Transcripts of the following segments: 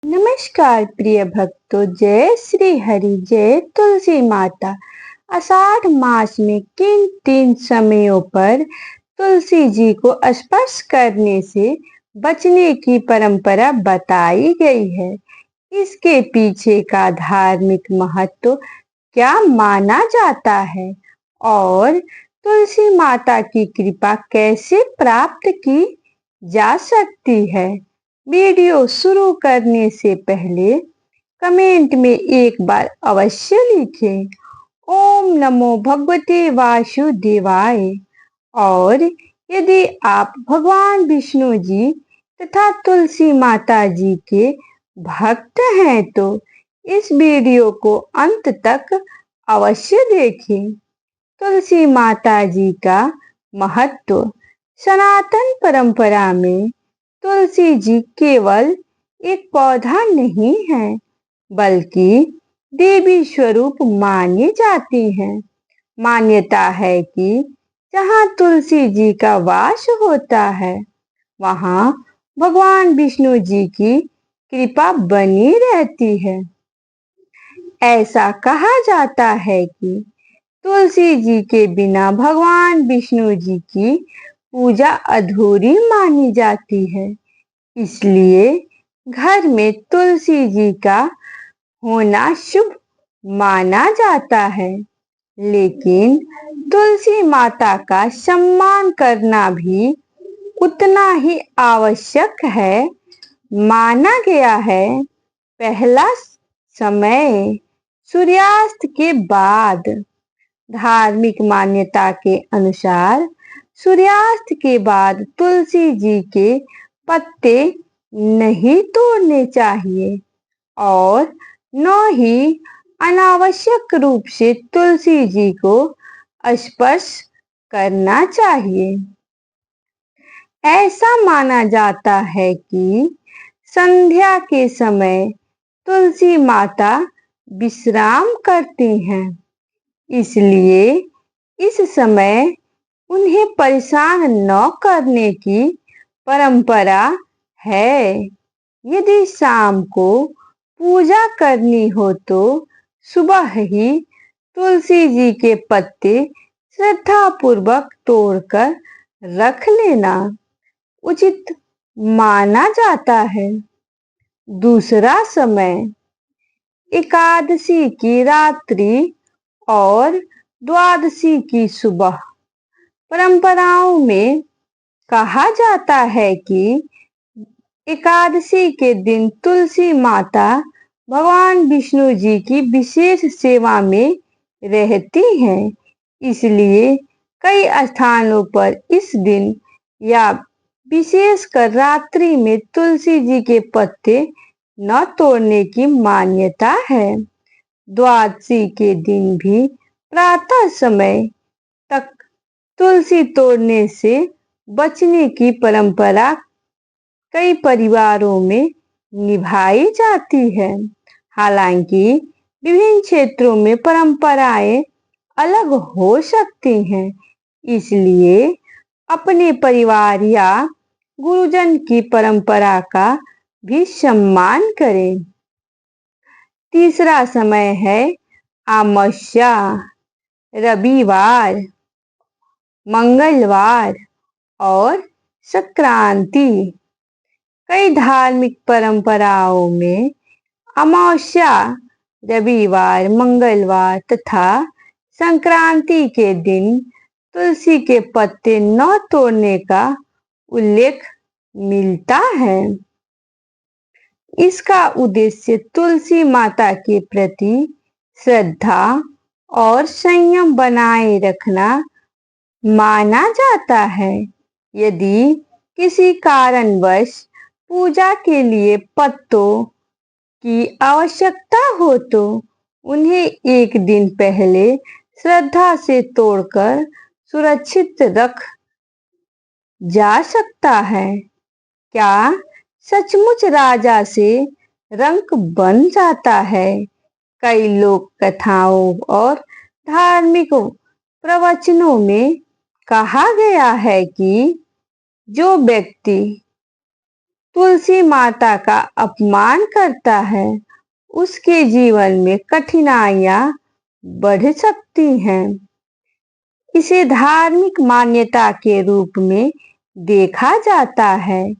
नमस्कार प्रिय भक्तों, जय श्री हरि, जय तुलसी माता। आषाढ़ मास में किन तीन समयों पर तुलसी जी को स्पर्श करने से बचने की परंपरा बताई गई है? इसके पीछे का धार्मिक महत्व क्या माना जाता है और तुलसी माता की कृपा कैसे प्राप्त की जा सकती है? वीडियो शुरू करने से पहले कमेंट में एक बार अवश्य लिखें ओम नमो भगवते वासुदेवाय। और यदि आप भगवान विष्णु जी तथा तुलसी माता जी के भक्त हैं तो इस वीडियो को अंत तक अवश्य देखें। तुलसी माता जी का महत्व। सनातन परंपरा में तुलसी जी केवल एक पौधा नहीं है, बल्कि देवी स्वरूप मानी जाती हैं। मान्यता है कि जहाँ तुलसी जी का वास होता है, वहाँ भगवान विष्णु जी की कृपा बनी रहती है। ऐसा कहा जाता है कि तुलसी जी के बिना भगवान विष्णु जी की पूजा अधूरी मानी जाती है। इसलिए घर में तुलसी जी का होना शुभ माना जाता है। लेकिन तुलसी माता का सम्मान करना भी उतना ही आवश्यक है। माना गया है पहला समय सूर्यास्त के बाद। धार्मिक मान्यता के अनुसार सूर्यास्त के बाद तुलसी जी के पत्ते नहीं तोड़ने चाहिए और न ही अनावश्यक रूप से तुलसी जी को स्पर्श करना चाहिए। ऐसा माना जाता है कि संध्या के समय तुलसी माता विश्राम करती हैं, इसलिए इस समय उन्हें परेशान न करने की परंपरा है। यदि शाम को पूजा करनी हो तो सुबह ही तुलसी जी के पत्ते श्रद्धा पूर्वक तोड़कर रख लेना उचित माना जाता है। दूसरा समय एकादशी की रात्रि और द्वादशी की सुबह। परंपराओं में कहा जाता है कि एकादशी के दिन तुलसी माता भगवान विष्णु जी की विशेष सेवा में रहती हैं। इसलिए कई स्थानों पर इस दिन या विशेषकर रात्रि में तुलसी जी के पत्ते न तोड़ने की मान्यता है। द्वादशी के दिन भी प्रातः समय तक तुलसी तोड़ने से बचने की परंपरा कई परिवारों में निभाई जाती है। हालांकि विभिन्न क्षेत्रों में परंपराएं अलग हो सकती हैं, इसलिए अपने परिवार या गुरुजन की परंपरा का भी सम्मान करें। तीसरा समय है अमावस्या, रविवार, मंगलवार और संक्रांति। कई धार्मिक परंपराओं में अमावस्या, रविवार, मंगलवार तथा संक्रांति के दिन तुलसी के पत्ते न तोड़ने का उल्लेख मिलता है। इसका उद्देश्य तुलसी माता के प्रति श्रद्धा और संयम बनाए रखना माना जाता है। यदि किसी कारणवश पूजा के लिए पत्तों की आवश्यकता हो तो उन्हें एक दिन पहले श्रद्धा से तोड़कर सुरक्षित रख जा सकता है। क्या सचमुच राजा से रंक बन जाता है? कई लोक कथाओं और धार्मिक प्रवचनों में कहा गया है कि जो व्यक्ति तुलसी माता का अपमान करता है उसके जीवन में कठिनाइयां बढ़ सकती हैं। इसे धार्मिक मान्यता के रूप में देखा जाता है,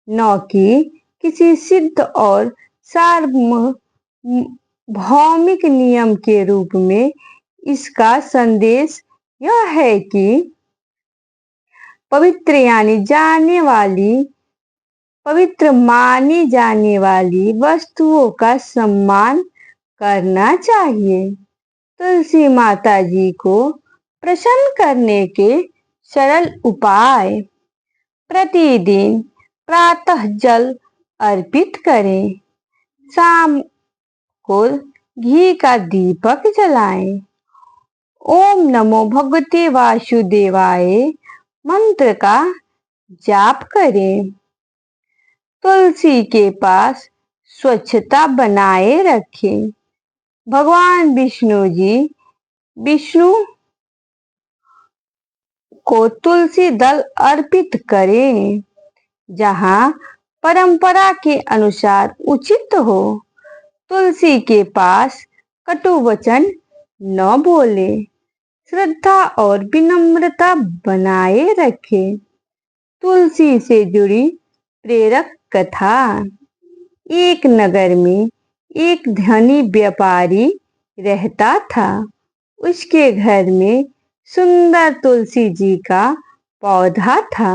न कि किसी सिद्ध और सार्वभौमिक नियम के रूप में। इसका संदेश यह है कि पवित्र मानी जाने वाली वस्तुओं का सम्मान करना चाहिए। तुलसी माता जी को प्रसन्न करने के सरल उपाय: प्रतिदिन प्रातः जल अर्पित करें, शाम को घी का दीपक जलाएं, ओम नमो भगवते वासुदेवाय मंत्र का जाप करें, तुलसी के पास स्वच्छता बनाए रखें, भगवान विष्णु को तुलसी दल अर्पित करें, जहां परंपरा के अनुसार उचित हो। तुलसी के पास कटु वचन न बोले, श्रद्धा और विनम्रता बनाए रखें। तुलसी से जुड़ी प्रेरक कथा: एक नगर में एक धनी व्यापारी रहता था। उसके घर में सुंदर तुलसी जी का पौधा था।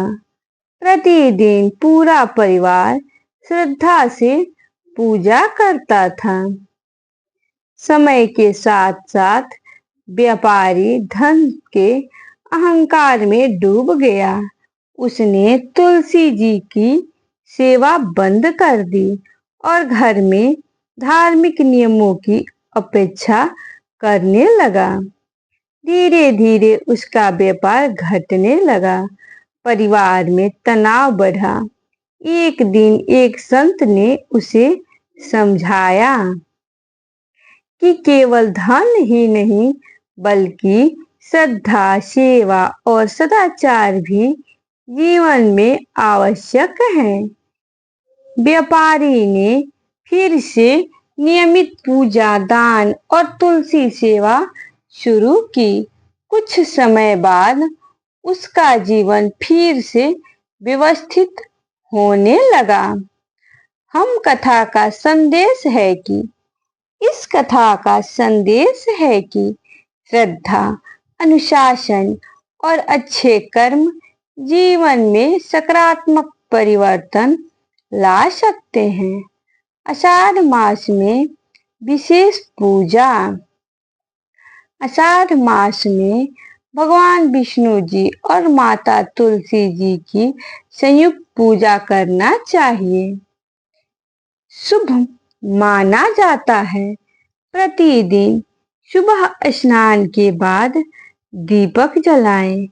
प्रतिदिन पूरा परिवार श्रद्धा से पूजा करता था। समय के साथ साथ व्यापारी धन के अहंकार में डूब गया। उसने तुलसी जी की सेवा बंद कर दी और घर में धार्मिक नियमों की अपेक्षा करने लगा। धीरे धीरे उसका व्यापार घटने लगा। परिवार में तनाव बढ़ा। एक दिन एक संत ने उसे समझाया कि केवल धन ही नहीं बल्कि श्रद्धा, सेवा और सदाचार भी जीवन में आवश्यक हैं। व्यापारी ने फिर से नियमित पूजा, दान और तुलसी सेवा शुरू की। कुछ समय बाद उसका जीवन फिर से व्यवस्थित होने लगा। इस कथा का संदेश है कि श्रद्धा, अनुशासन और अच्छे कर्म जीवन में सकारात्मक परिवर्तन ला सकते हैं। आषाढ़ मास में विशेष पूजा: आषाढ़ मास में भगवान विष्णु जी और माता तुलसी जी की संयुक्त पूजा करना चाहिए। शुभ माना जाता है। प्रतिदिन सुबह स्नान के बाद दीपक जलाएं,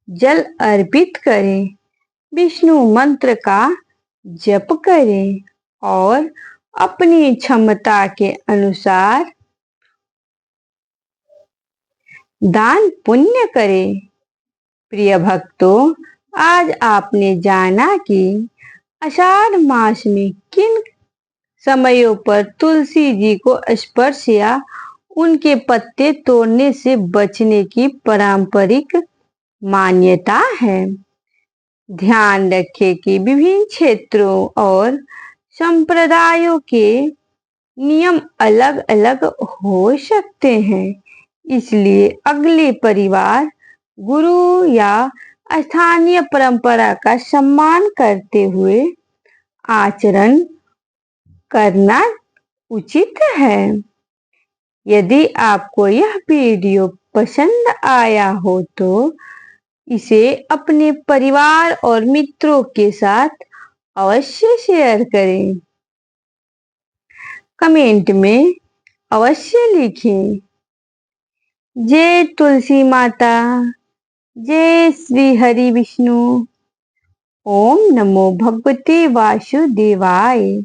जल अर्पित करें, विष्णु मंत्र का जप करें और अपनी क्षमता के अनुसार दान पुण्य करें। प्रिय भक्तों, आज आपने जाना कि आषाढ़ मास में किन समयों पर तुलसी जी को स्पर्श या उनके पत्ते तोड़ने से बचने की पारंपरिक मान्यता है। ध्यान रखें कि विभिन्न क्षेत्रों और संप्रदायों के नियम अलग अलग हो सकते हैं, इसलिए अगले परिवार, गुरु या स्थानीय परंपरा का सम्मान करते हुए आचरण करना उचित है। यदि आपको यह वीडियो पसंद आया हो तो इसे अपने परिवार और मित्रों के साथ अवश्य शेयर करें। कमेंट में अवश्य लिखें, जय तुलसी माता, जय श्री हरि विष्णु, ओम नमो भगवते वासुदेवाय।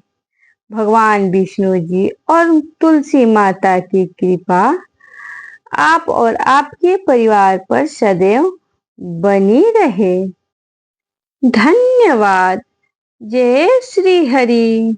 भगवान विष्णु जी और तुलसी माता की कृपा आप और आपके परिवार पर सदैव बनी रहे। धन्यवाद। जय श्री हरि।